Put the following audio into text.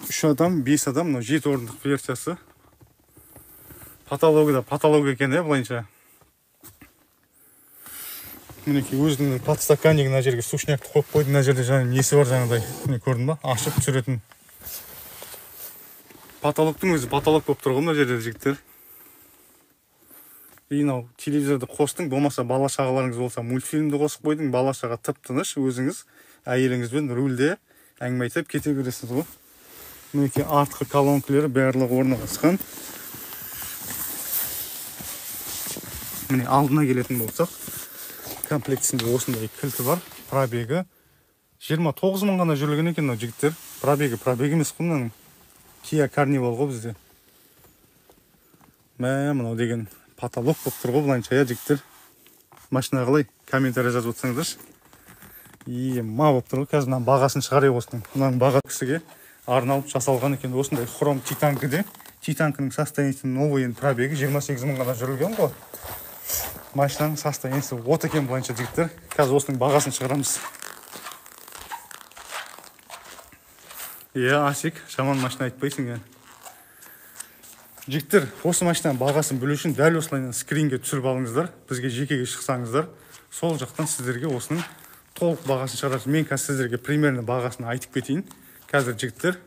3 адам, 5 адам, мына 7 орындық версиясы. Патология екен, былайынша. Мінекей өзінің подстаканник мына жерге сушнякты қойып қойды. Мына жерде жаңа несі бар жаңағыдай. Міне көрдің ба? Ашып түсіретін. Потолоктың өзі потолок болып тұр ғой мына жерде жігіттер. Мынау телевизорды қостың, болмаса бала шағаларыңыз болса мультфильмді қосып қойдың, бала шаға тып-тыныш, өзіңіз әйеліңізбен рульде әңгіме айтып кете бересіз ғой. Мінекей артқы колонкалары барлығы орналасқан. Міне алдына келетін болсақ, комплектісінде осындай кілті бар. Пробегі 29 мың ғана жүрілген екен мынау жігіттер. Пробегі емес қой мынаның. Kia Carnival ғой бізде. Мынау деген потолок болып тұр ғой былайынша, жігіттер. Машина қалай? Комментарий жазып отырсаңыздаршы. Болып тұр ғой. Қазір мынаның бағасын шығарайық осының. Мынаның баға кісіге арналып жасалған екен. Осындай хром титанкіде. Титанкінің состояниесі новый, пробегі 28 мың ғана жүрілген ғой. Машинаның состояниесі от екен былайынша жігіттер. Қазір осының бағасын шығарамыз. Асик, жаман машина айтпайсың. Жігіттер, осы машинаның бағасын білу үшін дәл осылайынан скринге түсіріп алыңыздар. Бізге жекеге шықсаңыздар, сол жақтан сіздерге осының толық бағасын шығарасыз. Мен қазір сіздерге примерно бағасын айтып кетейін. Қазір жігіттер